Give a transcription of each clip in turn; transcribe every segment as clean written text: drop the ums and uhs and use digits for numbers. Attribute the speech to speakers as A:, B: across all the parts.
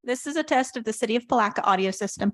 A: This is a test of the City of Palatka audio system.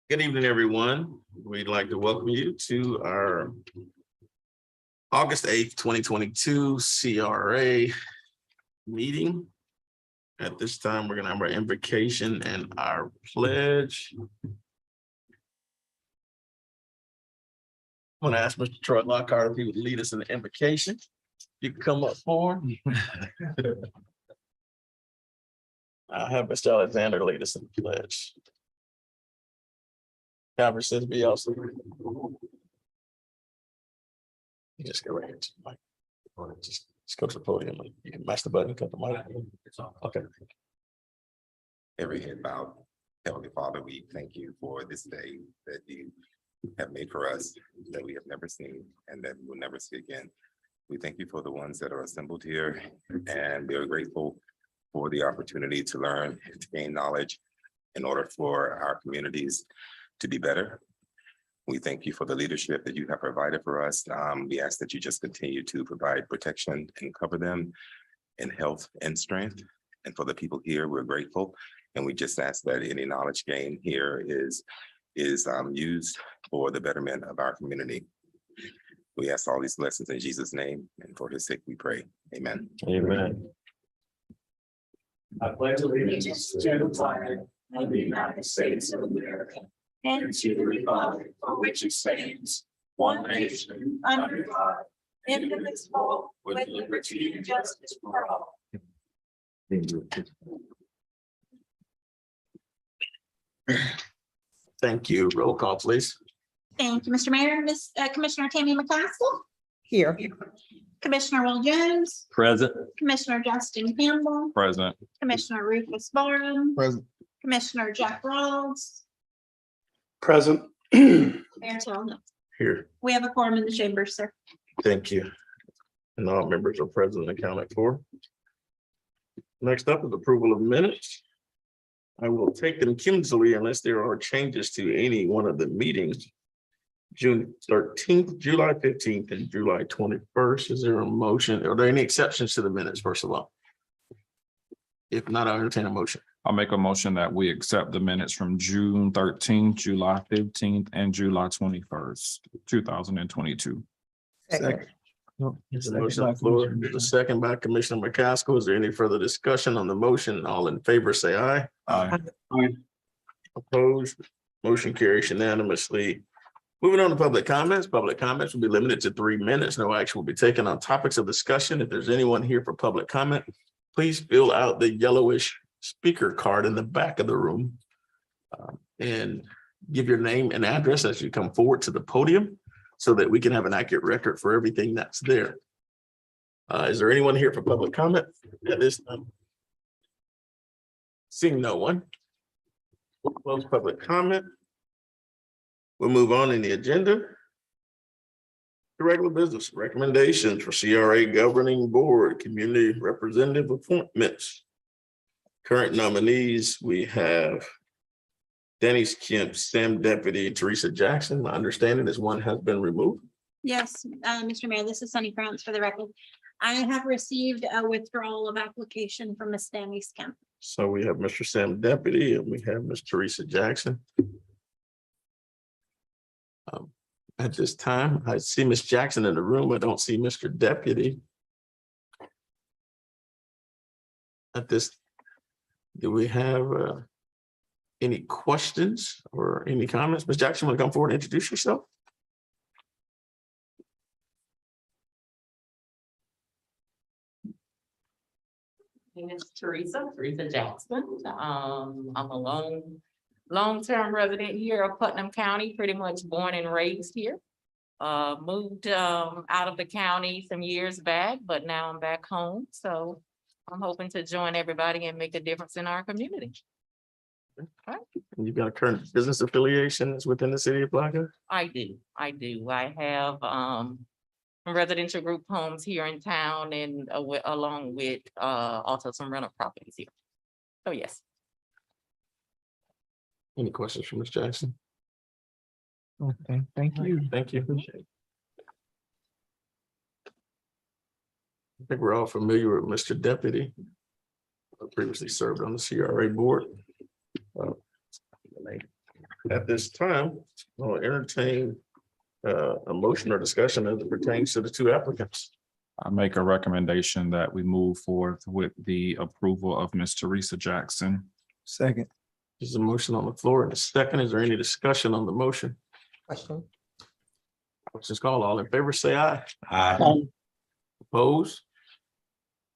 B: Good evening, everyone. We'd like to welcome you to our August 8th, 2022 CRA meeting. At this time, we're going to have our invocation and our pledge. I'm going to ask Mr. Troy Lockhart if he would lead us in the invocation. You can come up forward. I'll have Mr. Alexander lead us in the pledge. Conferences be also. You just go right here to the mic. Or just go to the podium. You can mash the button, cut the mic. Okay.
C: Every head bowed. Heavenly Father, we thank you for this day that you have made for us, that we have never seen and that we will never see again. We thank you for the ones that are assembled here, and we are grateful for the opportunity to learn, to gain knowledge in order for our communities to be better. We thank you for the leadership that you have provided for us. We ask that you just continue to provide protection and cover them in health and strength. And for the people here, we're grateful. And we just ask that any knowledge gained here is used for the betterment of our community. We ask all these blessings in Jesus' name, and for his sake we pray. Amen.
B: Amen.
D: I pledge allegiance to the flag of the United States of America and to the republic for which it stands, one nation, under God, indivisible, with liberty and justice for all.
B: Thank you. Roll call, please.
A: Thank you, Mr. Mayor. Commissioner Tammy McCaskill,
E: Here.
A: Commissioner Will Jones,
F: Present.
A: Commissioner Justin Campbell,
F: Present.
A: Commissioner Rufus Barham,
F: Present.
A: Commissioner Jack Rawls,
D: Present.
A: Mayor Tillman.
B: Here.
A: We have a quorum in the chamber, sir.
B: Thank you. And all members are present and accounted for. Next up is approval of minutes. I will take them cumulatively unless there are changes to any one of the meetings. June 13th, July 15th, and July 21st. Is there a motion? Are there any exceptions to the minutes, first of all? If not, I'll entertain a motion.
F: I'll make a motion that we accept the minutes from June 13th, July 15th, and July 21st, 2022.
E: Second.
B: There's a motion on the floor. There's a second by Commissioner McCaskill. Is there any further discussion on the motion? All in favor, say aye.
F: Aye.
B: Opposed, motion carries unanimously. Moving on to public comments. Public comments will be limited to 3 minutes. No action will be taken on topics of discussion. If there's anyone here for public comment, please fill out the yellowish speaker card in the back of the room and give your name and address as you come forward to the podium so that we can have an accurate record for everything that's there. Is there anyone here for public comment at this time? Seeing no one. We'll close public comment. We'll move on in the agenda. The regular business recommendations for CRA Governing Board, Community Representative appointments. Current nominees, we have Danny Kemp, Sam Deputy, Teresa Jackson. My understanding is one has been removed.
A: Yes, Mr. Mayor, this is Sunny France for the record. I have received a withdrawal of application from Ms. Danny Kemp.
B: So we have Mr. Sam Deputy and we have Ms. Teresa Jackson. At this time, I see Ms. Jackson in the room. I don't see Mr. Deputy. At this, do we have any questions or any comments? Ms. Jackson, want to come forward and introduce yourself?
E: My name is Teresa Jackson. I'm a long-term resident here of Putnam County, pretty much born and raised here. Moved out of the county some years back, but now I'm back home. So I'm hoping to join everybody and make a difference in our community.
B: And you've got a current business affiliation that's within the city of Palatka?
E: I do. I have residential group homes here in town and along with also some rental properties here. So yes.
B: Any questions from Ms. Jackson?
D: Okay, thank you.
B: Thank you. I think we're all familiar with Mr. Deputy. Previously served on the CRA board. At this time, I'll entertain a motion or discussion as it pertains to the two applicants.
F: I make a recommendation that we move forward with the approval of Ms. Teresa Jackson.
G: Second.
B: There's a motion on the floor and a second. Is there any discussion on the motion? Questions called. All in favor, say aye.
G: Aye.
B: Opposed?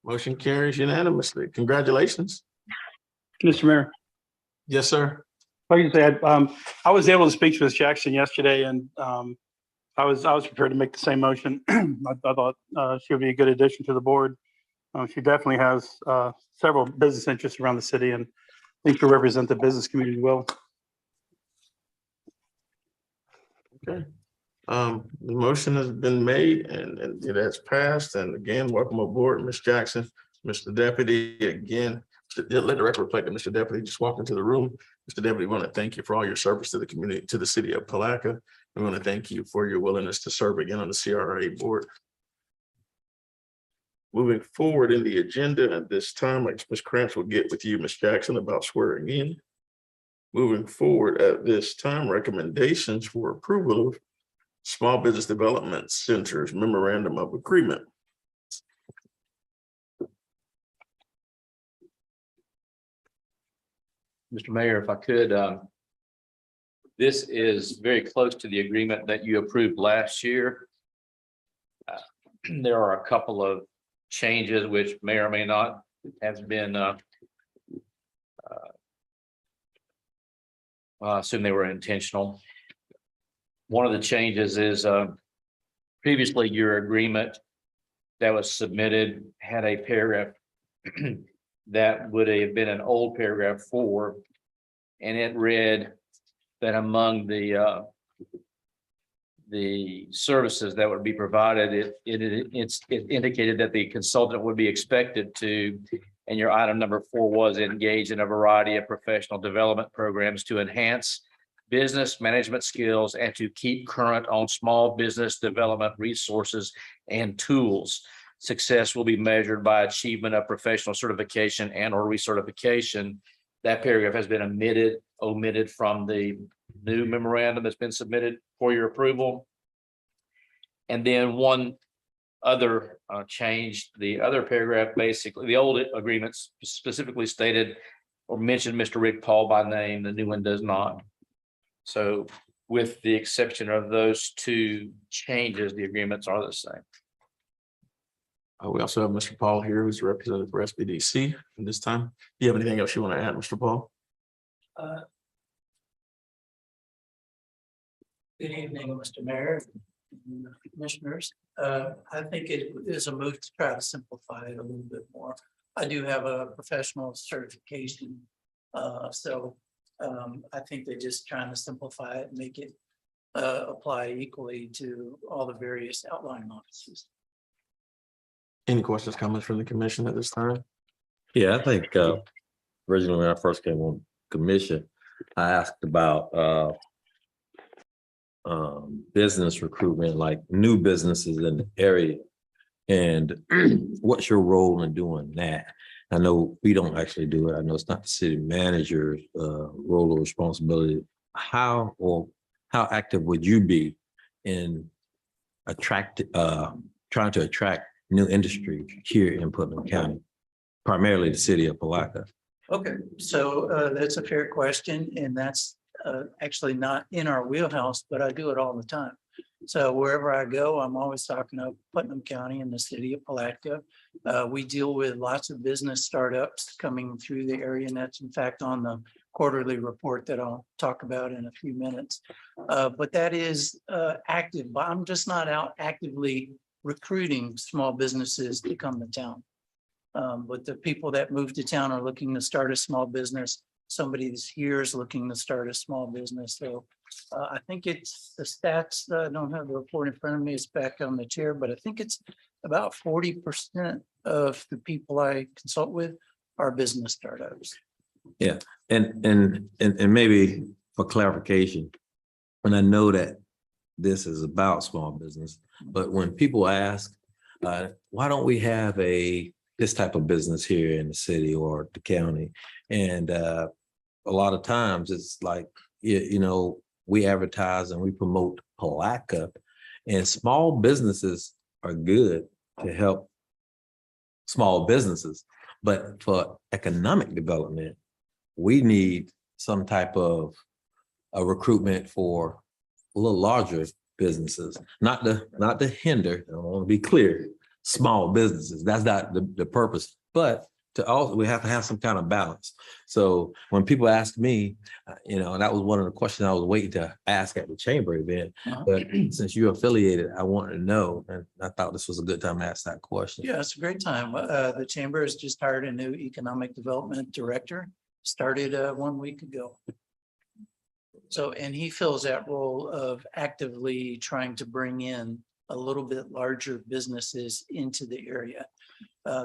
B: Motion carries unanimously. Congratulations.
H: Mr. Mayor,
B: Yes, sir.
H: if I can say, I was able to speak to Ms. Jackson yesterday and I was prepared to make the same motion. I thought she would be a good addition to the board. She definitely has several business interests around the city and I think she'll represent the business community well.
B: Okay. The motion has been made and it has passed. And again, welcome aboard, Ms. Jackson, Mr. Deputy. Again, let the record reflect that Mr. Deputy just walked into the room. Mr. Deputy, we want to thank you for all your service to the community, to the city of Palatka. We want to thank you for your willingness to serve again on the CRA board. Moving forward in the agenda at this time, like Ms. Cramps will get with you, Ms. Jackson, about swearing in. Moving forward at this time, recommendations for approval of Small Business Development Center's Memorandum of Agreement.
I: Mr. Mayor, if I could, this is very close to the agreement that you approved last year. There are a couple of changes which may or may not have been, I assume they were intentional. One of the changes is previously your agreement that was submitted had a paragraph that would have been an old paragraph 4, and it read that among the services that would be provided, it indicated that the consultant would be expected to, and your item number 4 was engage in a variety of professional development programs to enhance business management skills and to keep current on small business development resources and tools. Success will be measured by achievement of professional certification and or recertification. That paragraph has been omitted from the new memorandum that's been submitted for your approval. And then one other change, the other paragraph, basically, the old agreements specifically stated or mentioned Mr. Rick Paul by name, the new one does not. So with the exception of those two changes, the agreements are the same.
B: We also have Mr. Paul here, who's a representative for SBDC at this time. Do you have anything else you want to add, Mr. Paul?
J: Good evening, Mr. Mayor, and commissioners. I think it is a move to try to simplify it a little bit more. I do have a professional certification, so I think they're just trying to simplify it and make it apply equally to all the various outlying offices.
B: Any questions, comments from the commission at this time?
G: Yeah, I think originally when I first came on commission, I asked about business recruitment, like new businesses in the area. And what's your role in doing that? I know we don't actually do it. I know it's not the city manager's role or responsibility. How active would you be in trying to attract new industry here in Putnam County, primarily the city of Palatka?
J: Okay, so that's a fair question, and that's actually not in our wheelhouse, but I do it all the time. So wherever I go, I'm always talking to Putnam County and the city of Palatka. We deal with lots of business startups coming through the area, and that's in fact on the quarterly report that I'll talk about in a few minutes. But that is active, but I'm just not out actively recruiting small businesses to come to town. But the people that move to town are looking to start a small business. Somebody that's here is looking to start a small business. So I think it's the stats. I don't have the report in front of me. It's back on the chair, but I think it's about 40% of the people I consult with are business startups.
G: Yeah, and maybe for clarification, and I know that this is about small business, but when people ask, why don't we have this type of business here in the city or the county? And a lot of times it's like, you know, we advertise and we promote Palatka, and small businesses are good to help small businesses. But for economic development, we need some type of a recruitment for a little larger businesses, not to hinder, I want to be clear, small businesses. That's not the purpose, but to also, we have to have some kind of balance. So when people ask me, you know, and that was one of the questions I was waiting to ask at the chamber event, but since you're affiliated, I wanted to know, and I thought this was a good time to ask that question.
J: Yeah, it's a great time. The chamber has just hired a new economic development director, started 1 week ago. So, and he fills that role of actively trying to bring in a little bit larger businesses into the area.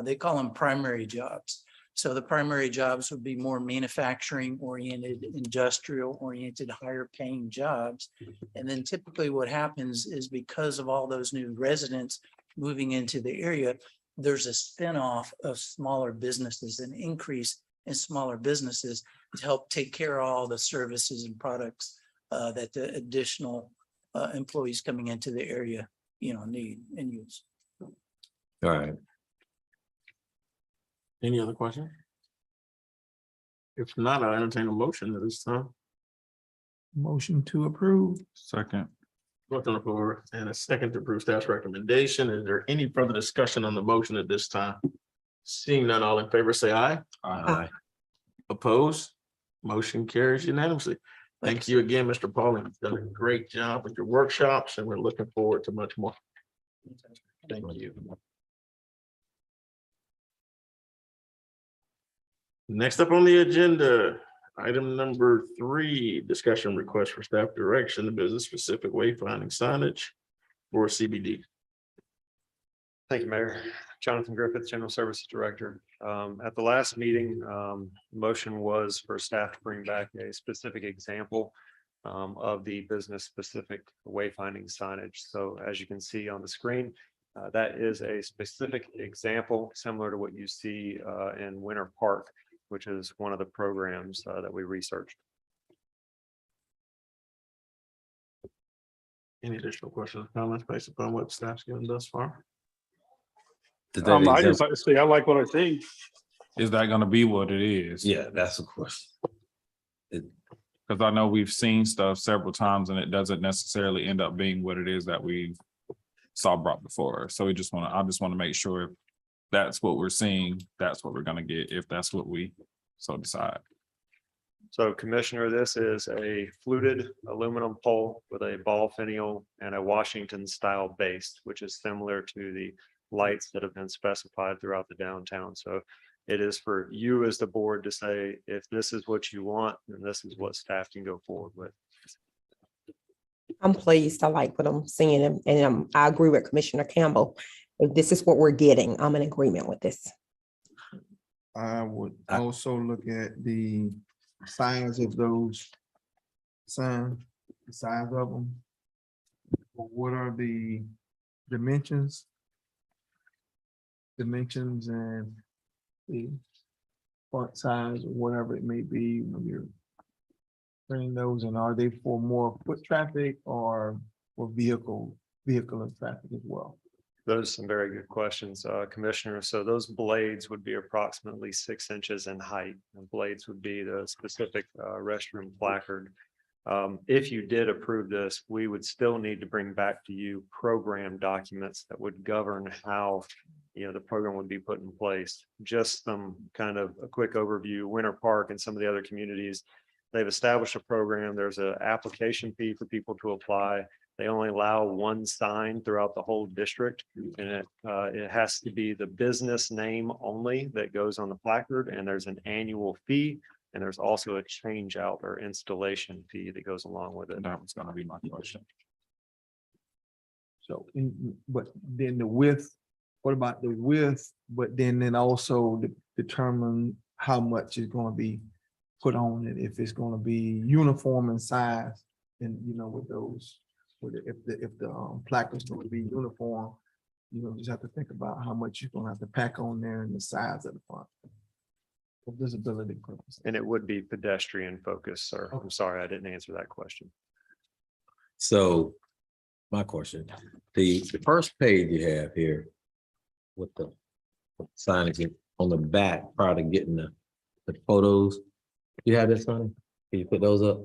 J: They call them primary jobs. So the primary jobs would be more manufacturing oriented, industrial oriented, higher paying jobs. And then typically what happens is because of all those new residents moving into the area, there's a spinoff of smaller businesses, an increase in smaller businesses to help take care of all the services and products that the additional employees coming into the area, you know, need and use.
G: All right.
B: Any other questions? If not, I'll entertain a motion at this time.
D: Motion to approve.
F: Second.
B: Motion on the floor and a second to approve staff's recommendation. Is there any further discussion on the motion at this time? Seeing none, all in favor, say aye.
G: Aye.
B: Opposed? Motion carries unanimously. Thank you again, Mr. Pauling. You've done a great job with your workshops, and we're looking forward to much more. Thank you. Next up on the agenda, item number 3, discussion request for staff direction, the business specific wayfinding signage for CBD.
K: Thank you, Mayor. Jonathan Griffith, General Services Director. At the last meeting, motion was for staff to bring back a specific example of the business specific wayfinding signage. So as you can see on the screen, that is a specific example similar to what you see in Winter Park, which is one of the programs that we researched.
B: Any additional questions, or comments based upon what staff's given thus far?
H: I just like to say, I like what I see.
F: Is that gonna be what it is?
G: Yeah, that's a question.
F: Because I know we've seen stuff several times and it doesn't necessarily end up being what it is that we saw brought before. So I just want to make sure if that's what we're seeing, that's what we're gonna get, if that's what we so decide.
K: So Commissioner, this is a fluted aluminum pole with a ball finial and a Washington style base, which is similar to the lights that have been specified throughout the downtown. So it is for you as the board to say, if this is what you want, then this is what staff can go forward with.
L: I'm pleased. I like what I'm seeing, and I agree with Commissioner Campbell. If this is what we're getting, I'm in agreement with this.
D: I would also look at the size of those signs, the size of them. What are the dimensions and the font size or whatever it may be when you're printing those, and are they for more foot traffic or for vehicular traffic as well?
K: Those are some very good questions, Commissioner. So those blades would be approximately 6 inches in height. And blades would be the specific restroom placard. If you did approve this, we would still need to bring back to you program documents that would govern how, you know, the program would be put in place. Just some kind of a quick overview. Winter Park and some of the other communities, they've established a program. There's an application fee for people to apply. They only allow one sign throughout the whole district, and it has to be the business name only that goes on the placard, and there's an annual fee, and there's also a change out or installation fee that goes along with it.
F: That was gonna be my question.
D: So, but then the width, what about the width? But then also determine how much is gonna be put on it, if it's gonna be uniform in size, and you know, with those, if the placard is going to be uniform,
M: You know, just have to think about how much you're gonna have to pack on there and the size of the font. For visibility purposes.
K: And it would be pedestrian focused, sir. I'm sorry, I didn't answer that question.
G: So my question, the first page you have here with the signage on the back prior to getting the photos. You have this, Sonny? Can you put those up?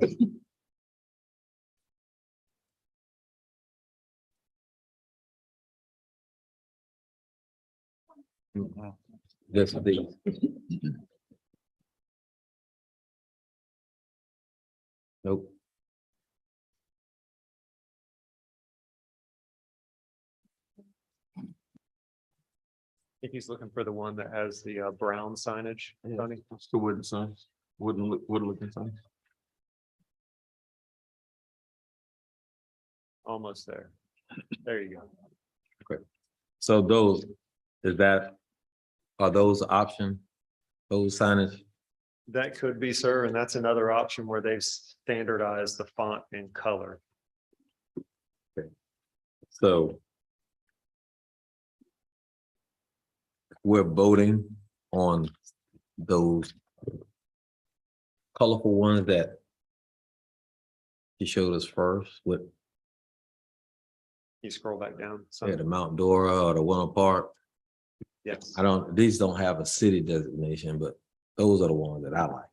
G: Just these. Nope.
K: I think he's looking for the one that has the brown signage, Tony.
B: It's the wooden signs, wooden looking signs.
K: Almost there. There you go.
G: So those, are those options? Those signage?
K: That could be, sir, and that's another option where they've standardized the font and color.
G: So we're voting on those colorful ones that he showed us first with
K: You scroll back down. So,
G: the Mount Dora or the Winter Park.
K: yes.
G: These don't have a city designation, but those are the ones that I like.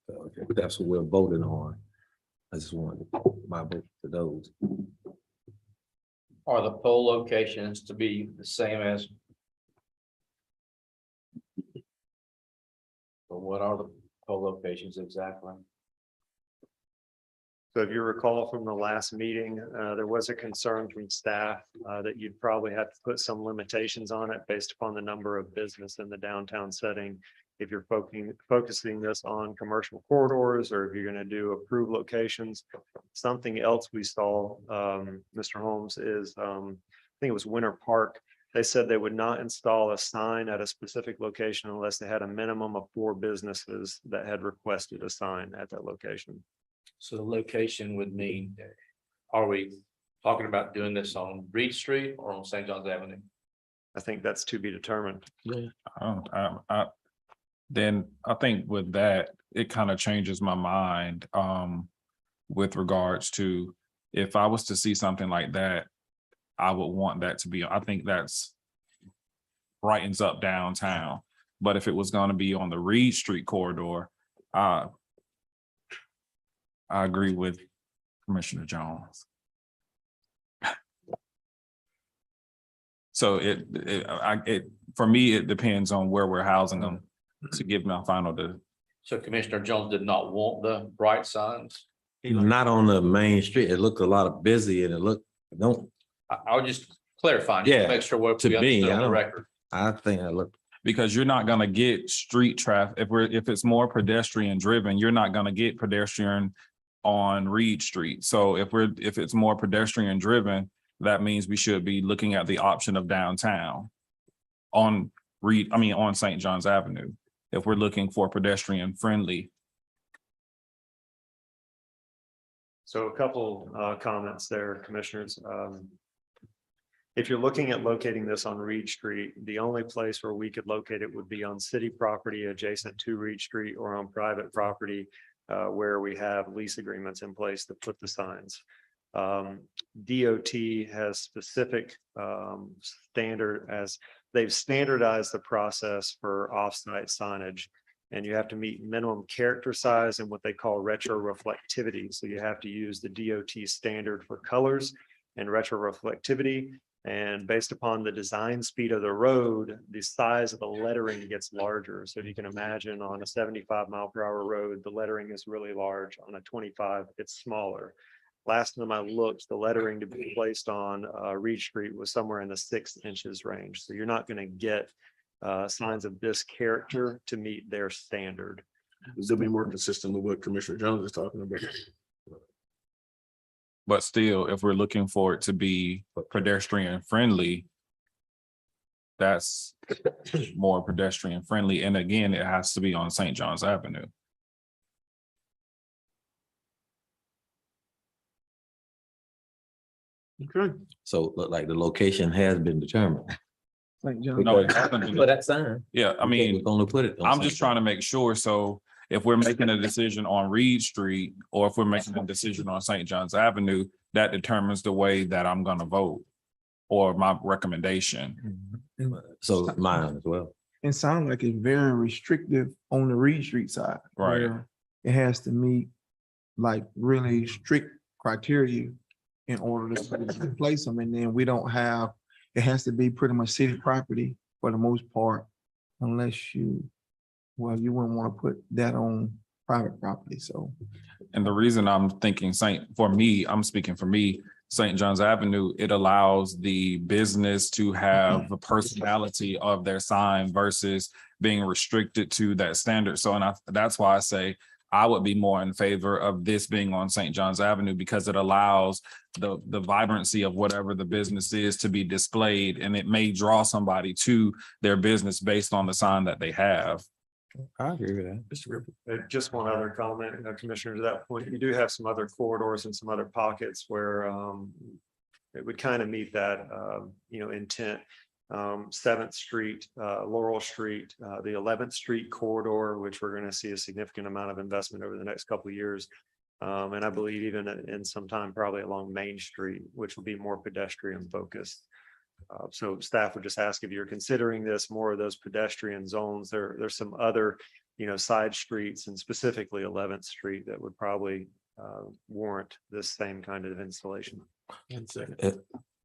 G: So if that's what we're voting on. I just wanted my vote to those.
I: Are the poll locations to be the same as? Or what are the poll locations exactly?
K: So if you recall from the last meeting, there was a concern from staff that you'd probably have to put some limitations on it based upon the number of business in the downtown setting. If you're focusing this on commercial corridors, or if you're going to do approved locations. Something else we saw, Mr. Holmes, is I think it was Winter Park. They said they would not install a sign at a specific location unless they had a minimum of 4 businesses that had requested a sign at that location.
I: So the location would mean, are we talking about doing this on Reed Street or on St. John's Avenue?
K: I think that's to be determined.
F: Then I think with that, it kind of changes my mind with regards to if I was to see something like that, I would want that to be, I think that's brightens up downtown. But if it was going to be on the Reed Street corridor, I agree with Commissioner Jones. So for me, it depends on where we're housing them to give my final.
I: So Commissioner Jones did not want the bright signs.
G: Not on the main street. It looked a lot of busy and it looked,
I: I was just clarifying.
G: Yeah,
I: Make sure we're
G: to me,
I: on
G: I
I: the
G: don't-
I: record.
G: I think I looked.
F: Because you're not gonna get street traffic, if it's more pedestrian driven, you're not gonna get pedestrian on Reed Street. So if it's more pedestrian driven, that means we should be looking at the option of downtown on on St. John's Avenue, if we're looking for pedestrian friendly.
K: So a couple comments there, commissioners. If you're looking at locating this on Reed Street, the only place where we could locate it would be on city property adjacent to Reed Street or on private property where we have lease agreements in place to put the signs. DOT has specific standard as they've standardized the process for off-site signage. And you have to meet minimum character size and what they call retro reflectivity. So you have to use the DOT standard for colors and retro reflectivity. And based upon the design speed of the road, the size of the lettering gets larger. So if you can imagine on a 75-mile-per-hour road, the lettering is really large. On a 25, it's smaller. Last time I looked, the lettering to be placed on Reed Street was somewhere in the 6 inches range. So you're not going to get signs of this character to meet their standard.
B: They'll be more consistent with what Commissioner Jones is talking about.
F: But still, if we're looking for it to be pedestrian friendly, that's more pedestrian friendly. And again, it has to be on St. John's Avenue.
B: Okay.
G: So look like the location has been determined.
M: St. John.
F: No, it hasn't been.
G: For that sign.
F: Yeah, I mean,
G: We're gonna put it. on
F: I'm
G: St.
F: just trying to make sure, so if we're making a decision on Reed Street, or if we're making a decision on St. John's Avenue, that determines the way that I'm gonna vote. Or my recommendation.
M: And
G: So mine as well.
M: it sounds like it's very restrictive on the Reed Street side.
F: Right.
M: where It has to meet like really strict criteria in order to place them. And then we don't have, it has to be pretty much city property for the most part, unless you, well, you wouldn't want to put that on private property, so.
F: And the reason I'm thinking for me, I'm speaking for me, St. John's Avenue, it allows the business to have the personality of their sign versus being restricted to that standard. So, that's why I say I would be more in favor of this being on St. John's Avenue, because it allows the vibrancy of whatever the business is to be displayed, and it may draw somebody to their business based on the sign that they have.
G: I agree with that.
B: Mr. Ripple.
K: Just one other comment, Commissioner, to that point, you do have some other corridors and some other pockets where it would kind of meet that, intent. 7th Street, Laurel Street, the 11th Street corridor, which we're going to see a significant amount of investment over the next couple of years. And I believe even in some time, probably along Main Street, which will be more pedestrian focused. So staff would just ask if you're considering this more of those pedestrian zones. There's some other, side streets, and specifically 11th Street, that would probably warrant this same kind of installation.
B: And second.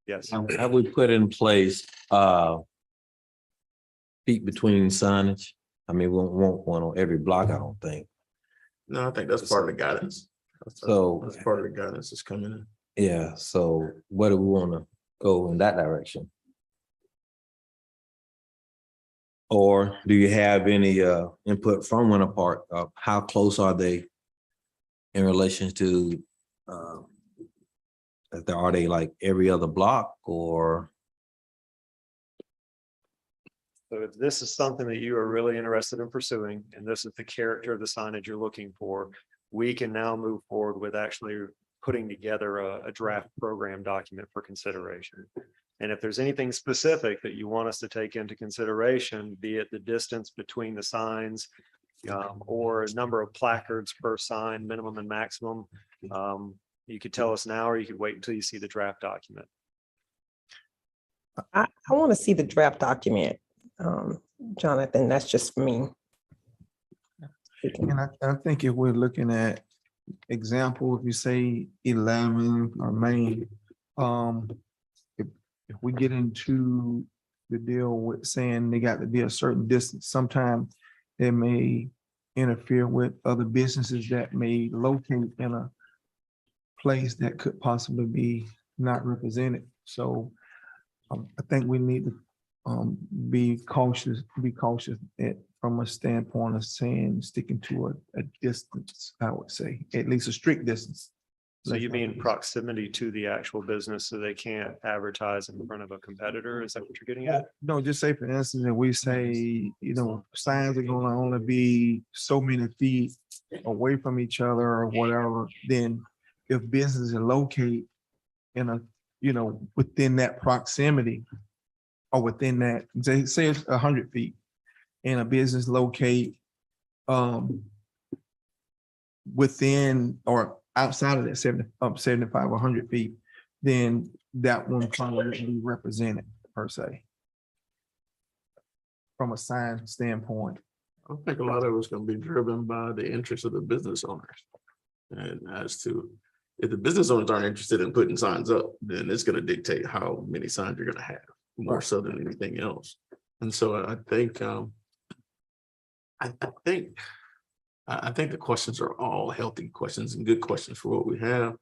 K: Yes.
G: Have we put in place feet between signage? I mean, we won't want one on every block, I don't think.
B: No, I think that's part of the guidance.
G: So-
B: That's part of the guidance that's coming in.
G: Yeah, so where do we want to go in that direction? Or do you have any input from Winter Park? How close are they in relation to are they like every other block, or?
K: So if this is something that you are really interested in pursuing, and this is the character of the signage you're looking for, we can now move forward with actually putting together a draft program document for consideration. And if there's anything specific that you want us to take into consideration, be it the distance between the signs, or a number of placards per sign, minimum and maximum, you could tell us now, or you could wait until you see the draft document.
L: I want to see the draft document, Jonathan. That's just me.
M: And I think if we're looking at example, if you say 11 or Main, if we get into the deal with saying they got to be a certain distance, sometimes it may interfere with other businesses that may locate in a place that could possibly be not represented. So I think we need to be cautious from a standpoint of saying, sticking to a distance, I would say, at least a strict distance.
K: So you mean proximity to the actual business, so they can't advertise in front of a competitor? Is that what you're getting at?
M: No, just say for instance, if we say, signs are gonna only be so many feet away from each other or whatever, then if businesses are located in a, within that proximity or within that, say it's 100 feet, and a business locate within or outside of that 75 or 100 feet, then that one probably wouldn't be represented per se. From a sign standpoint.
B: I think a lot of it's going to be driven by the interest of the business owners. And as to, if the business owners aren't interested in putting signs up, then it's going to dictate how many signs you're going to have, more so than anything else. And so I think, I think the questions are all healthy questions and good questions for what we have.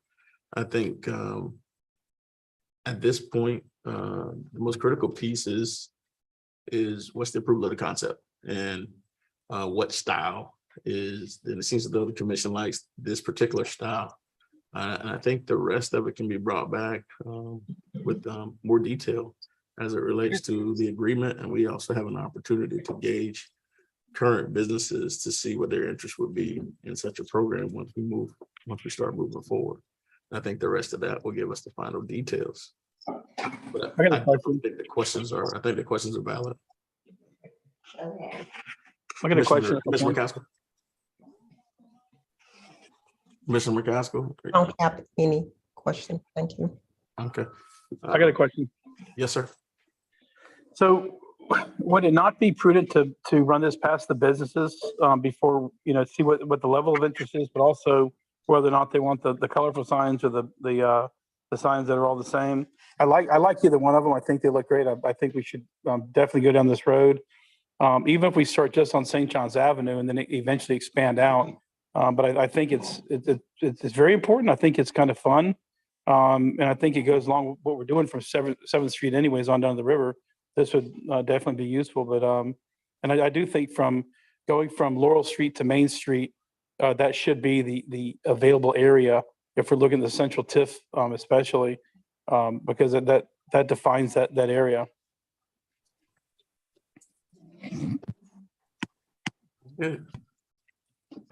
B: I think at this point, the most critical piece is what's the approval of the concept, and what style is, then it seems that the commission likes this particular style. And I think the rest of it can be brought back with more detail as it relates to the agreement. And we also have an opportunity to gauge current businesses to see what their interest would be in such a program once we start moving forward. I think the rest of that will give us the final details. But
H: I got a question.
B: think the questions are, I think the questions are valid.
H: I got a question.
B: Commissioner McCaskill. Commissioner McCaskill.
L: I don't have any question. Thank you.
B: Okay.
H: I got a question.
B: Yes, sir.
H: So would it not be prudent to run this past the businesses before, see what the level of interest is, but also whether or not they want the colorful signs or the signs that are all the same? I like either one of them. I think they look great. I think we should definitely go down this road. Even if we start just on St. John's Avenue and then eventually expand out. But I think it's very important. I think it's kind of fun. And I think it goes along with what we're doing from 7th Street anyways on down the river. This would definitely be useful. But and I do think from going from Laurel Street to Main Street, that should be the available area if we're looking at the central TIF, especially because that defines that area.
B: Good.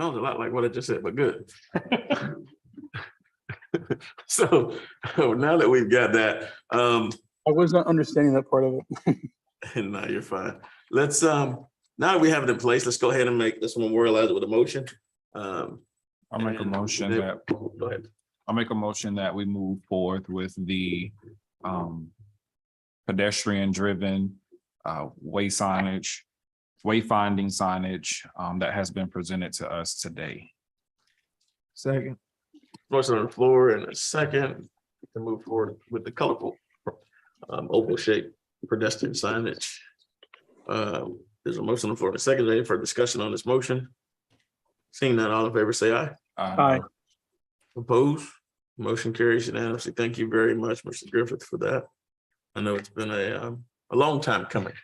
B: Sounds a lot like what I just said, but good. So now that we've got that,
H: I was not understanding that part of it.
B: no, you're fine. Let's now that we have it in place, let's go ahead and make this memorialize it with a motion.
F: I'll make a
B: and
F: motion
B: then-
F: that,
B: Go ahead.
F: I'll make a motion that we move forward with the pedestrian driven wayfinding signage that has been presented to us today.
M: Second.
B: Motion on the floor and a second to move forward with the colorful oval shaped pedestrian signage. There's a motion on the floor and a second. Any further discussion on this motion? Seeing none, all in favor, say aye.
H: Aye.
B: Opposed? Motion carries unanimously. Thank you very much, Mr. Griffith, for that. I know it's been a long time coming.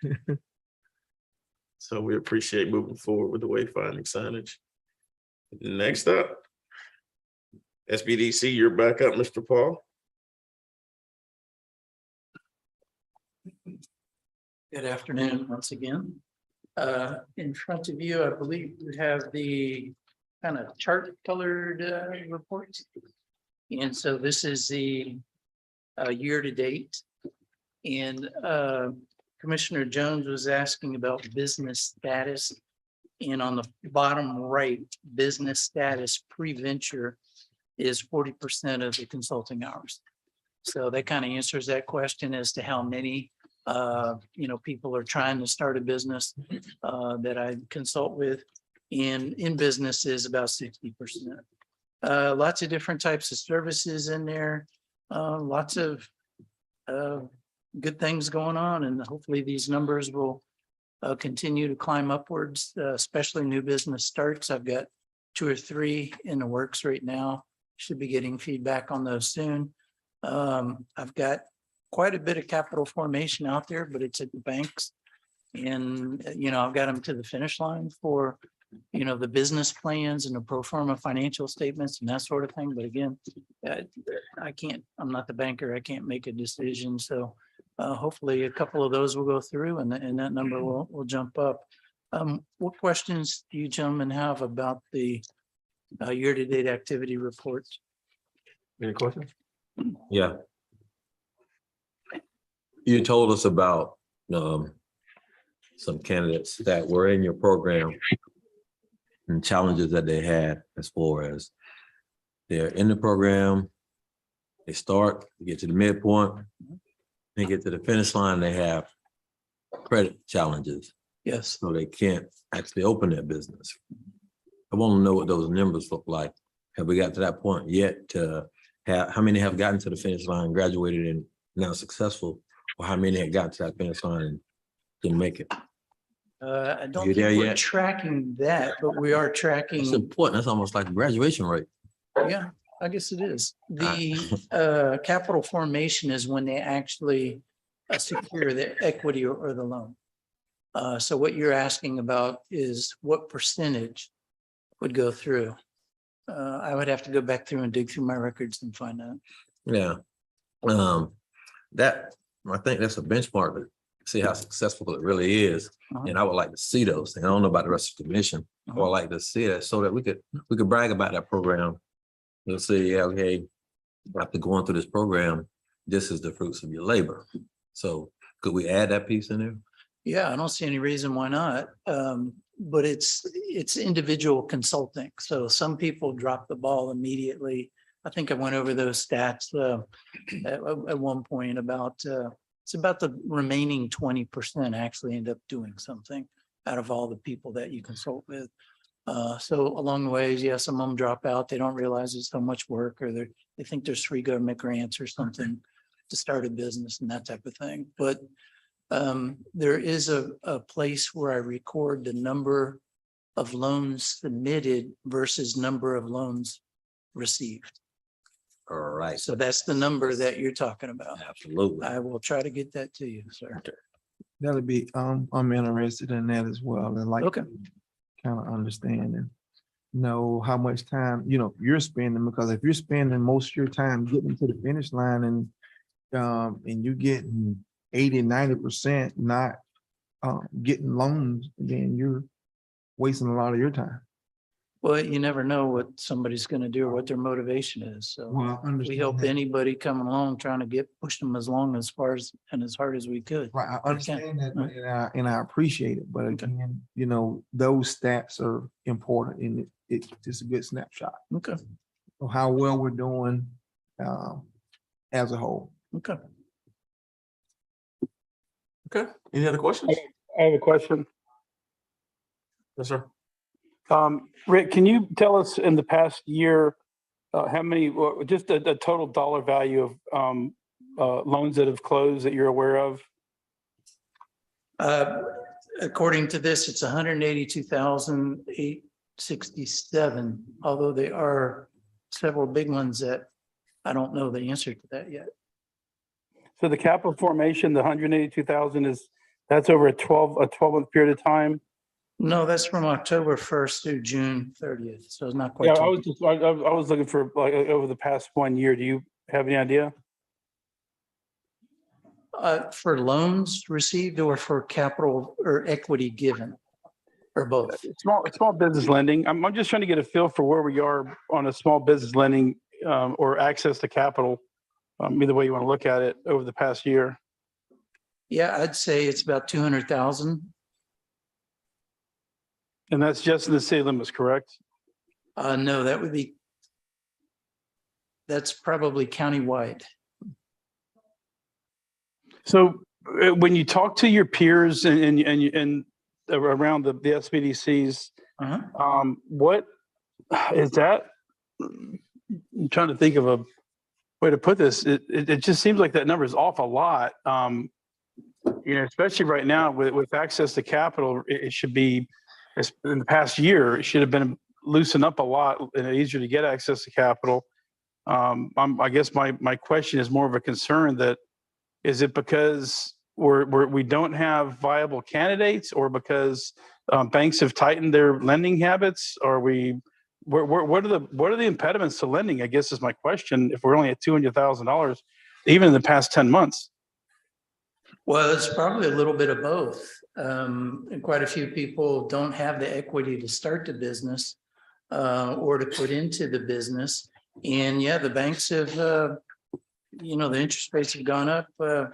B: So we appreciate moving forward with the wayfinding signage. Next up, SBDC, you're back up, Mr. Paul.
J: Good afternoon once again. In front of you, I believe we have the kind of chart colored reports. And so this is the year to date. And Commissioner Jones was asking about business status. And on the bottom right, business status pre-venture is 40% of the consulting hours. So that kind of answers that question as to how many people are trying to start a business that I consult with. And in business is about 60%. Lots of different types of services in there. Lots of good things going on, and hopefully these numbers will continue to climb upwards, especially new business starts. I've got 2 or 3 in the works right now. Should be getting feedback on those soon. I've got quite a bit of capital formation out there, but it's at the banks. And, I've got them to the finish line for, the business plans and the pro forma financial statements and that sort of thing. But again, I'm not the banker. I can't make a decision. So hopefully a couple of those will go through and that number will jump up. What questions do you gentlemen have about the year-to-date activity reports?
B: Any questions?
G: Yeah. You told us about some candidates that were in your program and challenges that they had as far as they're in the program, they start, get to the midpoint, they get to the finish line, they have credit challenges.
J: Yes.
G: So they can't actually open their business. I want to know what those numbers look like. Have we got to that point yet? How many have gotten to the finish line, graduated and now successful? Or how many have gotten to that finish line and didn't make it?
J: I don't
G: You
J: think
G: there
J: we're
G: yet?
J: tracking that, but we are
G: That's
J: tracking.
G: important. That's almost like a graduation rate.
J: Yeah, I guess it is. The capital formation is when they actually secure the equity or the loan. So what you're asking about is what percentage would go through. I would have to go back through and dig through my records and find out.
G: Yeah. I think that's a benchmark to see how successful it really is. And I would like to see those things. I don't know about the rest of the commission. I would like to see that so that we could brag about that program. We'll see, okay, after going through this program, this is the fruits of your labor. So could we add that piece in there?
J: Yeah, I don't see any reason why not. But it's individual consulting. So some people drop the ball immediately. I think I went over those stats at one point about it's about the remaining 20% actually end up doing something out of all the people that you consult with. So along the ways, yeah, some of them drop out. They don't realize it's so much work, or they think there's free government grants or something to start a business and that type of thing. But there is a place where I record the number of loans submitted versus number of loans received.
G: All right.
J: So that's the number that you're talking about.
G: Absolutely.
J: I will try to get that to you, sir.
M: That'll be, I'm interested in that as well. And like,
J: Okay.
M: kind of understand and know how much time, you're spending, because if you're spending most of your time getting to the finish line and you're getting 80-90% not getting loans, then you're wasting a lot of your time.
J: Well, you never know what somebody's going to do or what their motivation is. So
M: Well, I
J: we
M: understand
J: help
M: that.
J: anybody coming along trying to push them as long as far as and as hard as we could.
M: Right, I understand that,
J: Right.
M: and I appreciate it, but again, those stats are important, and it's just a good snapshot
J: Okay.
M: of how well we're doing as a whole.
J: Okay.
B: Okay, any other questions?
H: I have a question.
B: Yes, sir.
H: Rick, can you tell us in the past year, how many, or just a total dollar value of loans that have closed that you're aware of?
J: According to this, it's 182,867, although there are several big ones that I don't know the answer to that yet.
H: So the capital formation, the 182,000 that's over a 12-month period of time?
J: No, that's from October 1st through June 30th. So it's not quite.
H: Yeah,
J: 12
H: I was looking for like over the past 1 year. Do you have any idea?
J: For loans received or for capital or equity given, or both?
H: Small business lending. I'm just trying to get a feel for where we are on a small business lending or access to capital, either way you want to look at it, over the past year.
J: Yeah, I'd say it's about 200,000.
H: And that's just in the city limits, correct?
J: No, that's probably countywide.
H: So when you talk to your peers and around the SBDCs, what is that? I'm trying to think of a way to put this. It just seems like that number is off a lot. Especially right now with access to capital, it should be, in the past year, it should have been loosened up a lot and easier to get access to capital. I guess my question is more of a concern that, is it because we don't have viable candidates, or because banks have tightened their lending habits? Or what are the impediments to lending, I guess is my question, if we're only at $200,000, even in the past 10 months?
J: Well, it's probably a little bit of both. And quite a few people don't have the equity to start the business or to put into the business. And yeah, the banks have, the interest rates have gone up, a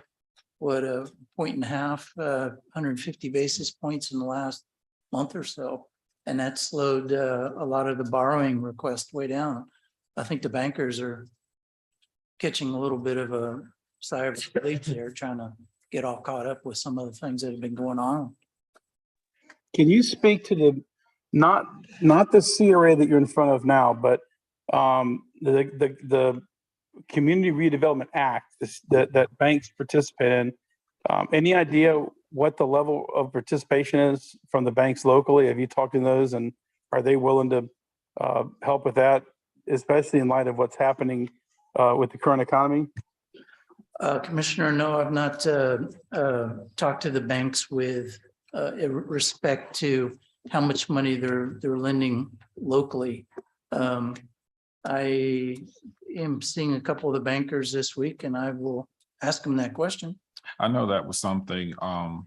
J: 1.5 points, 150 basis points in the last month or so. And that slowed a lot of the borrowing requests way down. I think the bankers are catching a little bit of a sigh of relief there, trying to get all caught up with some of the things that have been going on.
H: Can you speak to the, not the CRA that you're in front of now, but the Community Redevelopment Act that banks participate in? Any idea what the level of participation is from the banks locally? Have you talked to those, and are they willing to help with that, especially in light of what's happening with the current economy?
J: Commissioner, no, I've not talked to the banks with respect to how much money they're lending locally. I am seeing a couple of the bankers this week, and I will ask them that question.
F: I know that was something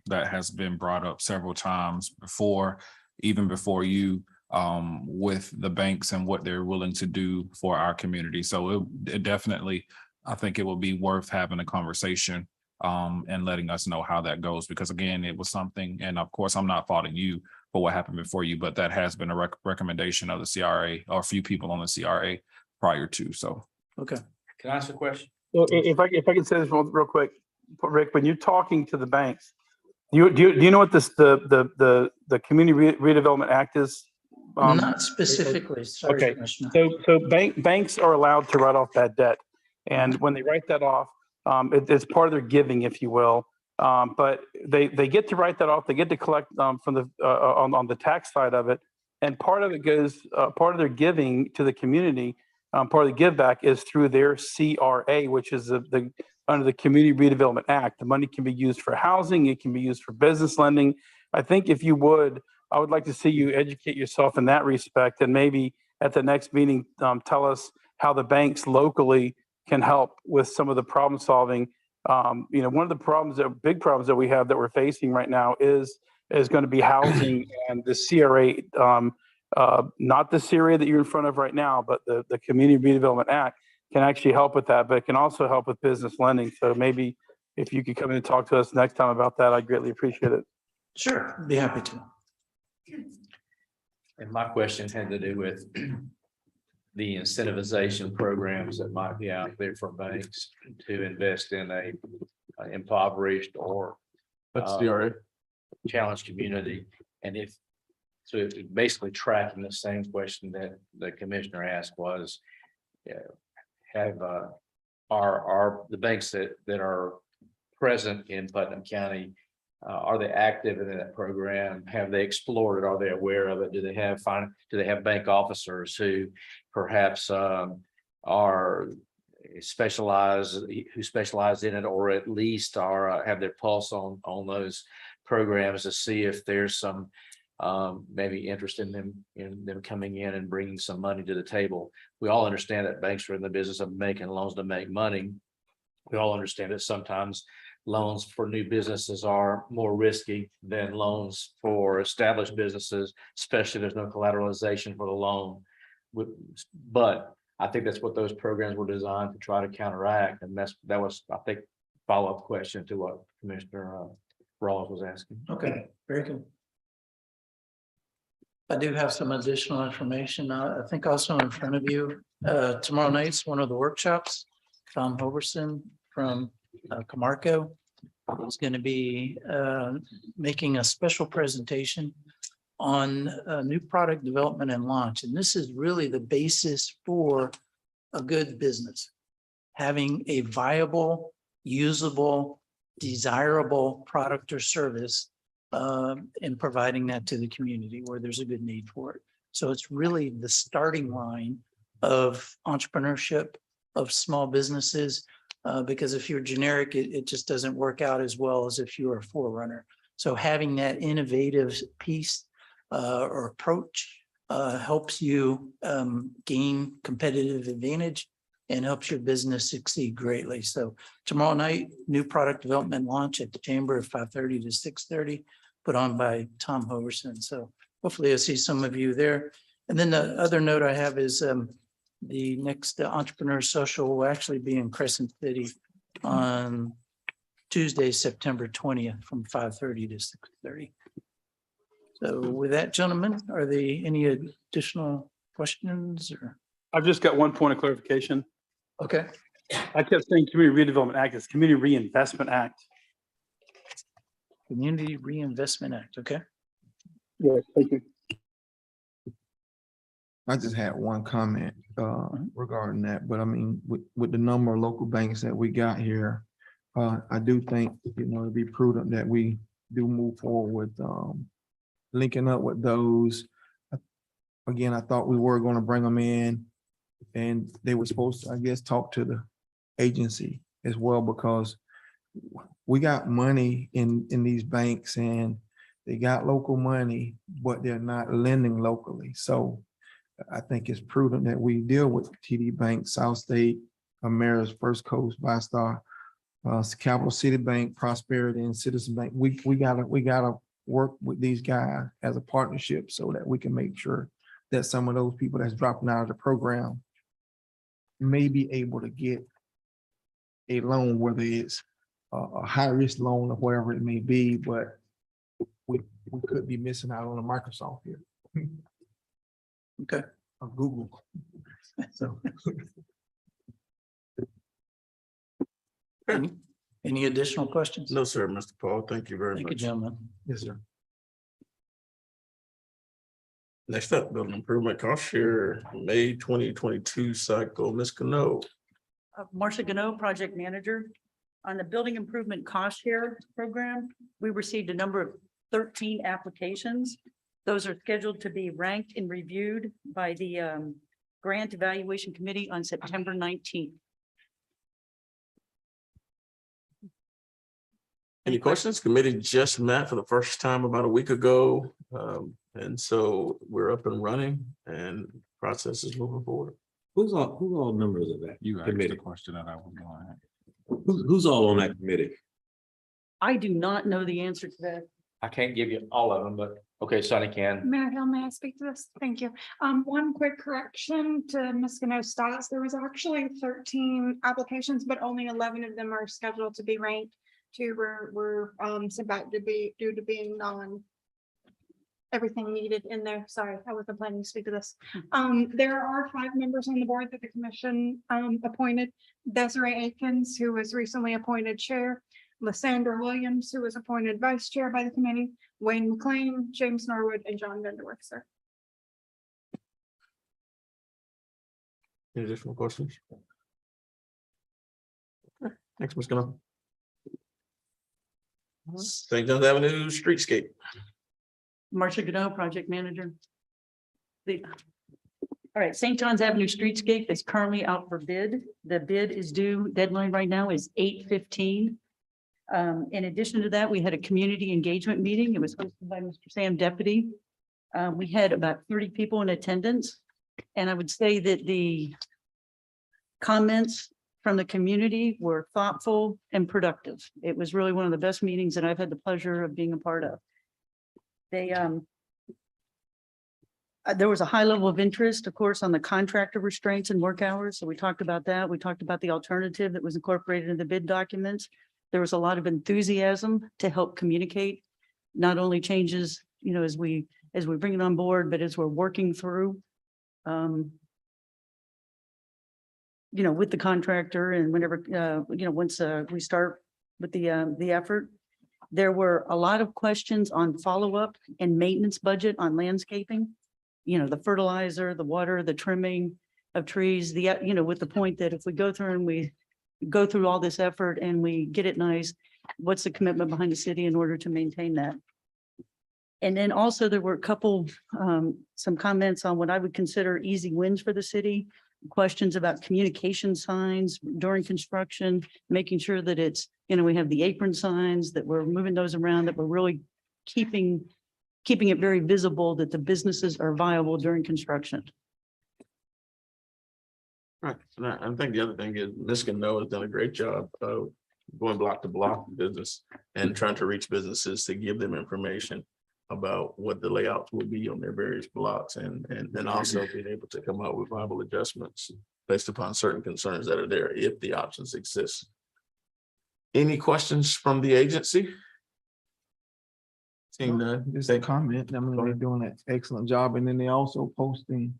F: that has been brought up several times before, even before you with the banks and what they're willing to do for our community. So it definitely, I think it will be worth having a conversation and letting us know how that goes, because again, it was something, and of course, I'm not faulting you for what happened before you, but that has been a recommendation of the CRA or a few people on the CRA prior to, so.
J: Okay.
I: Can I ask a question?
H: So if I can say this real quick, Rick, when you're talking to the banks, do you know what the Community Redevelopment Act is?
J: Not specifically, sorry,
H: Okay,
J: Commissioner.
H: so banks are allowed to write off bad debt. And when they write that off, it's part of their giving, if you will. But they get to write that off. They get to collect from the on the tax side of it. And part of it goes, part of their giving to the community, part of the give back is through their CRA, which is under the Community Redevelopment Act. The money can be used for housing. It can be used for business lending. I think if you would, I would like to see you educate yourself in that respect, and maybe at the next meeting, tell us how the banks locally can help with some of the problem solving. One of the big problems that we have that we're facing right now is going to be housing, and the CRA, not the CRA that you're in front of right now, but the Community Redevelopment Act can actually help with that, but it can also help with business lending. So maybe if you could come in and talk to us next time about that, I'd greatly appreciate it.
J: Sure, be happy to.
I: And my question had to do with the incentivization programs that might be out there for banks to invest in a impoverished or
B: That's CRA.
I: challenged community. And so it's basically tracking the same question that the commissioner asked was, are the banks that are present in Putnam County, are they active in that program? Have they explored it? Are they aware of it? Do they have bank officers who perhaps are who specialize in it, or at least are have their pulse on those programs to see if there's some maybe interest in them coming in and bringing some money to the table. We all understand that banks are in the business of making loans to make money. We all understand that sometimes loans for new businesses are more risky than loans for established businesses, especially if there's no collateralization for the loan. But I think that's what those programs were designed to try to counteract. And that was, I think, follow-up question to what Commissioner Rawls was asking.
J: Okay, very good. I do have some additional information. I think also in front of you, tomorrow night's one of the workshops. Tom Hoverson from Camarco is going to be making a special presentation on new product development and launch. And this is really the basis for a good business. Having a viable, usable, desirable product or service and providing that to the community where there's a good need for it. So it's really the starting line of entrepreneurship, of small businesses, because if you're generic, it just doesn't work out as well as if you're a forerunner. So having that innovative piece or approach helps you gain competitive advantage and helps your business succeed greatly. So tomorrow night, new product development launch at the Chamber of 5:30 to 6:30, put on by Tom Hoverson. So hopefully I'll see some of you there. And then the other note I have is the next Entrepreneur Social will actually be in Crescent City on Tuesday, September 20th from 5:30 to 6:30. So with that, gentlemen, are there any additional questions or?
H: I've just got one point of clarification.
J: Okay.
H: I kept saying Community Redevelopment Act, it's Community Reinvestment Act.
J: Community Reinvestment Act, okay.
H: Yes, thank you.
M: I just had one comment regarding that, but I mean, with the number of local banks that we got here, I do think, it'd be prudent that we do move forward with linking up with those. Again, I thought we were going to bring them in and they were supposed to, I guess, talk to the agency as well, because we got money in these banks and they got local money, but they're not lending locally. So I think it's prudent that we deal with TD Bank, South State, Ameris, First Coast, ViStar, Capital City Bank, Prosperity, and Citizen Bank. We gotta work with these guys as a partnership so that we can make sure that some of those people that's dropping out of the program may be able to get a loan, whether it's a high-risk loan or whatever it may be, but we could be missing out on a Microsoft here.
J: Okay.
M: Or Google. So.
J: Any additional questions?
B: No, sir, Mr. Paul. Thank you very
J: Thank you,
B: much.
J: gentlemen.
M: Yes, sir.
B: Next up, building improvement cost share, May 2022 cycle, Ms. Cano.
N: Marcia Gano, project manager. On the building improvement cost share program, we received a number of 13 applications. Those are scheduled to be ranked and reviewed by the Grant Evaluation Committee on September 19th.
B: Any questions? Committee just met for the first time about a week ago. And so we're up and running and process is moving forward.
G: Who's all members of that?
F: You asked the
G: committee?
F: question that I was going to.
G: Who's all on that committee?
N: I do not know the answer to that.
I: I can't give you all of them, but okay, Sonny can.
O: Mayor Hill, may I speak to this? Thank you. One quick correction to Ms. Gano's stats. There was actually 13 applications, but only 11 of them are scheduled to be ranked. Two were sent back to be due to being everything needed in there. Sorry, I wasn't planning to speak to this. There are 5 members on the board that the commission appointed. Desiree Aikens, who was recently appointed chair, Lysandra Williams, who was appointed vice chair by the committee, Wayne McLean, James Norwood, and John Vanderwerf, sir.
B: Any additional questions? Okay, thanks, Ms. Cano. St. John's Avenue streetscape.
N: Marcia Gano, project manager. All right, St. John's Avenue streetscape is currently out for bid. The bid is due, deadline right now is 8/15. In addition to that, we had a community engagement meeting. It was hosted by Mr. Sam Deputy. We had about 30 people in attendance. And I would say that the comments from the community were thoughtful and productive. It was really one of the best meetings that I've had the pleasure of being a part of. There was a high level of interest, of course, on the contractor restraints and work hours. So we talked about that. We talked about the alternative that was incorporated in the bid documents. There was a lot of enthusiasm to help communicate, not only changes, as we bring it on board, but as we're working through, with the contractor and whenever, once we start with the effort. There were a lot of questions on follow-up and maintenance budget on landscaping. The fertilizer, the water, the trimming of trees, with the point that if we go through and we go through all this effort and we get it nice, what's the commitment behind the city in order to maintain that? And then also there were a couple, some comments on what I would consider easy wins for the city. Questions about communication signs during construction, making sure that it's, we have the apron signs, that we're moving those around, that we're really keeping it very visible that the businesses are viable during construction.
B: Right, and I think the other thing is Ms. Cano has done a great job of going block to block business and trying to reach businesses to give them information about what the layouts will be on their various blocks and then also being able to come out with viable adjustments based upon certain concerns that are there if the options exist. Any questions from the agency? Seeing none.
M: Just a comment. I mean, they're doing an excellent job. And then they also posting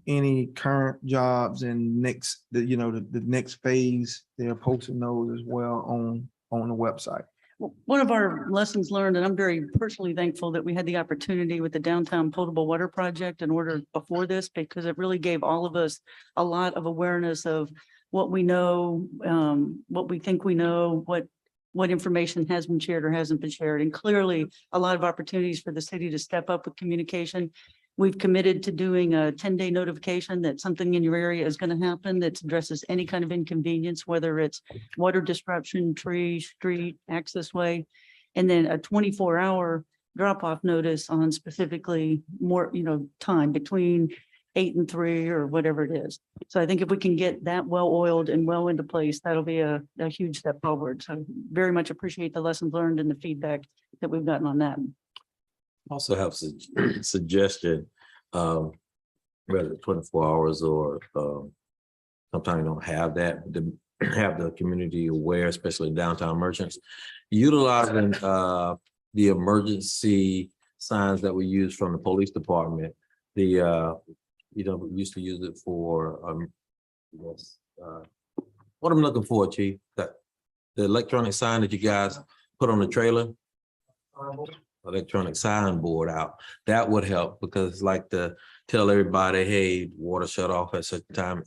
M: any current jobs and the next phase, they're posting those as well on the website.
N: Well, one of our lessons learned, and I'm very personally thankful that we had the opportunity with the downtown potable water project in order before this, because it really gave all of us a lot of awareness of what we know, what we think we know, what information has been shared or hasn't been shared. And clearly a lot of opportunities for the city to step up with communication. We've committed to doing a 10-day notification that something in your area is going to happen that addresses any kind of inconvenience, whether it's water disruption, tree, street, access way, and then a 24-hour drop-off notice on specifically more, time between 8 and 3 or whatever it is. So I think if we can get that well-oiled and well into place, that'll be a huge step forward. So very much appreciate the lessons learned and the feedback that we've gotten on that.
G: Also have suggestion Whether it's 24 hours or, sometimes you don't have that, but to have the community aware, especially downtown merchants, utilizing, the emergency signs that we use from the police department. We used to use it for, what I'm looking for, Chief, that the electronic sign that you guys put on the trailer, electronic signboard out, that would help, because like to tell everybody, hey, water shut off at such time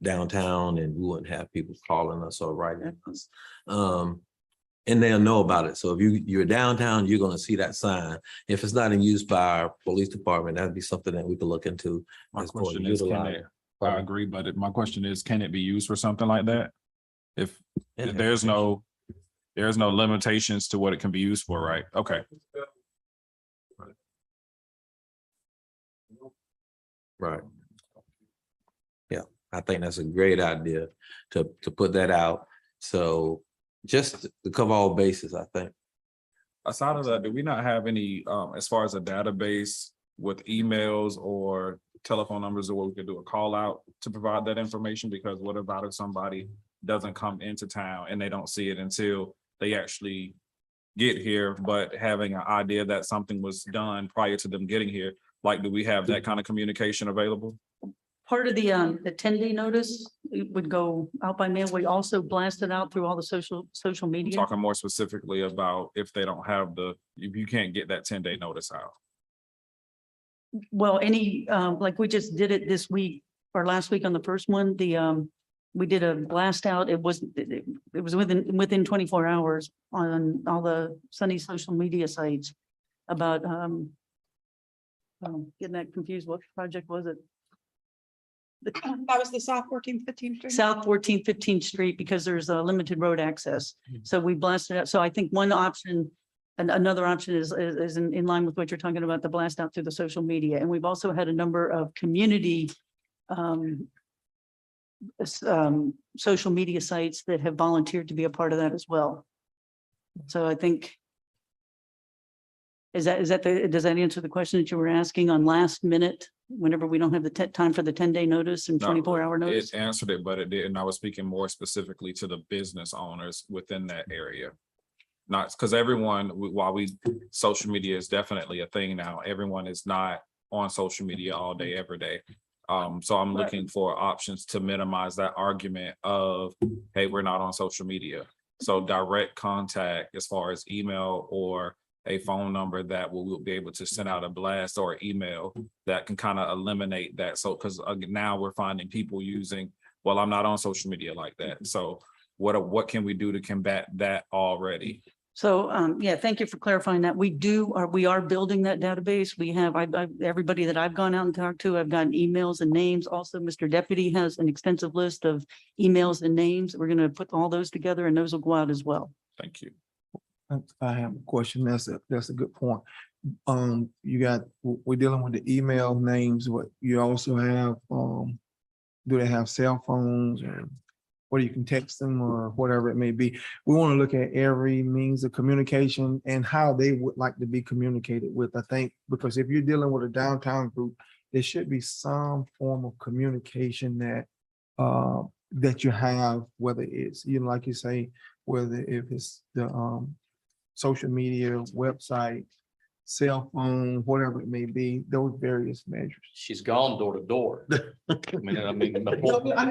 G: downtown, and we wouldn't have people calling us or writing us. And they'll know about it. So if you're downtown, you're gonna see that sign. If it's not in use by our police department, that'd be something that we could look into.
F: My
G: as far as
F: question is, can
G: utilizing.
F: it, I agree, but my question is, can it be used for something like that? If there's no limitations to what it can be used for, right? Okay.
G: Right. Yeah, I think that's a great idea to put that out. So just to cover all bases, I think.
F: Aside of that, do we not have any, as far as a database with emails or telephone numbers, or we could do a call out to provide that information? Because what about if somebody doesn't come into town and they don't see it until they actually get here, but having an idea that something was done prior to them getting here? Like, do we have that kind of communication available?
N: Part of the 10-day notice, it would go out by mail. We also blast it out through all the social
F: I'm
N: media.
F: talking more specifically about if they don't have if you can't get that 10-day notice out.
N: Well, like we just did it this week or last week on the first one, we did a blast out. It was within 24 hours on all the Sunny social media sites about, getting that confused. What project was it?
O: That was the South 14th, 15th Street.
N: South 14th, 15th Street, because there's a limited road access. So we blasted out. So I think one option, and another option is in line with what you're talking about, the blast out through the social media. And we've also had a number of community social media sites that have volunteered to be a part of that as well. So I think, does that answer the question that you were asking on last minute? Whenever we don't have the time for the 10-day notice and
F: No,
N: 24-hour notice?
F: It answered it, but it didn't. I was speaking more specifically to the business owners within that area. Not because everyone, while social media is definitely a thing now, everyone is not on social media all day, every day. So I'm looking for options to minimize that argument of, hey, we're not on social media. So direct contact as far as email or a phone number that we'll be able to send out a blast or email that can kind of eliminate that. So, because now we're finding people using, well, I'm not on social media like that. So what can we do to combat that already?
N: So, yeah, thank you for clarifying that. We are building that database. We have, everybody that I've gone out and talked to, I've gotten emails and names. Also, Mr. Deputy has an extensive list of emails and names. We're going to put all those together and those will go out as well.
F: Thank you.
M: I have a question. That's a good point. We're dealing with the email names, what you also have, do they have cell phones or where you can text them or whatever it may be? We want to look at every means of communication and how they would like to be communicated with, I think, because if you're dealing with a downtown group, there should be some form of communication that you have, whether it's, like you say, whether if it's the social media, website, cell phone, whatever it may be, those various measures.
I: She's gone door to door.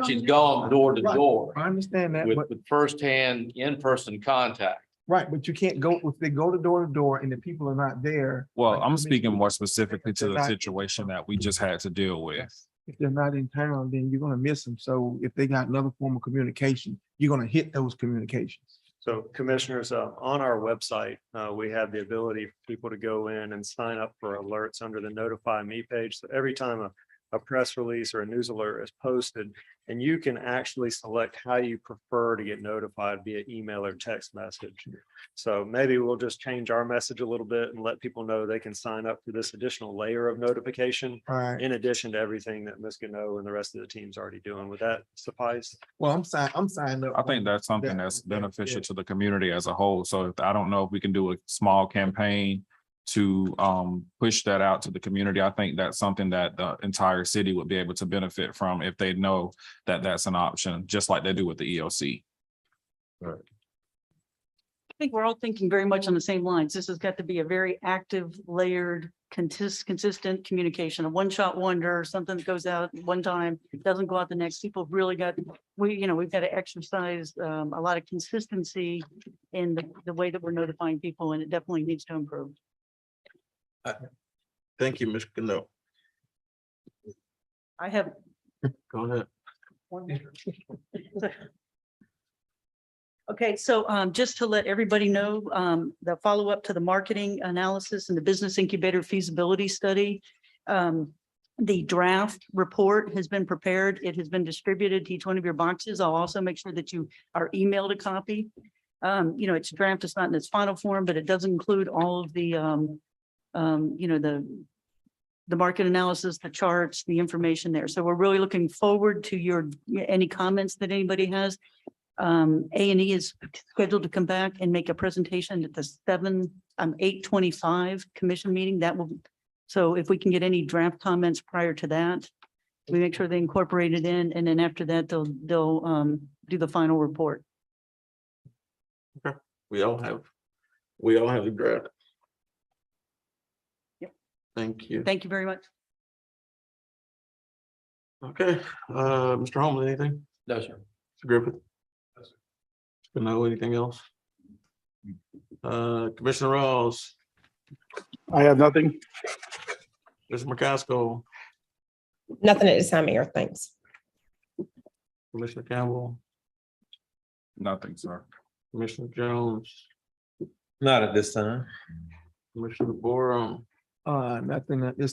I: She's gone door to door
M: I understand that, but
I: with firsthand in-person contact.
M: right, but you can't go, if they go to door and the people are not there.
F: Well,
M: like,
F: I'm speaking more specifically to the
M: Not-
F: situation that we just had to deal with.
M: If they're not in town, then you're gonna miss them. So if they got another form of communication, you're gonna hit those communications.
K: So commissioners, on our website, we have the ability for people to go in and sign up for alerts under the Notify Me page. So every time a press release or a news alert is posted, and you can actually select how you prefer to get notified via email or text message. So maybe we'll just change our message a little bit and let people know they can sign up for this additional layer of notification
M: All right.
K: in addition to everything that Ms. Gano and the rest of the team's already doing. Would that suffice?
M: Well, I'm signed up.
F: I think that's something that's beneficial to the community as a whole. So I don't know if we can do a small campaign to push that out to the community. I think that's something that the entire city would be able to benefit from if they know that that's an option, just like they do with the EOC.
N: I think we're all thinking very much on the same lines. This has got to be a very active, layered, consistent communication, a one-shot wonder, something that goes out one time, doesn't go out the next. People have really got, we've got to exercise a lot of consistency in the way that we're notifying people, and it definitely needs to improve.
B: Thank you, Ms. Cano.
N: I have
B: Go ahead.
N: Okay, so just to let everybody know, the follow-up to the marketing analysis and the business incubator feasibility study. The draft report has been prepared. It has been distributed to each one of your boxes. I'll also make sure that you are emailed a copy. It's draft, it's not in its final form, but it does include all of the the market analysis, the charts, the information there. So we're really looking forward to any comments that anybody has. A&E is scheduled to come back and make a presentation at the 8:25 commission meeting. So if we can get any draft comments prior to that, we make sure they incorporate it in, and then after that, they'll do the final report.
B: Okay, we all have the draft.
N: Yep.
B: Thank you.
N: Thank you very much.
B: Okay, Mr. Holmes, anything?
I: No, sir.
B: Mr. Griffith? No, anything else? Commissioner Rawls,
H: I have nothing.
B: Mr. McCaskill,
L: Nothing at this time, Mayor. Thanks.
B: Commissioner Campbell,
F: Nothing, sir.
B: Commissioner Jones,
G: Not at this time.
B: Commissioner Borum.
M: Nothing at this time.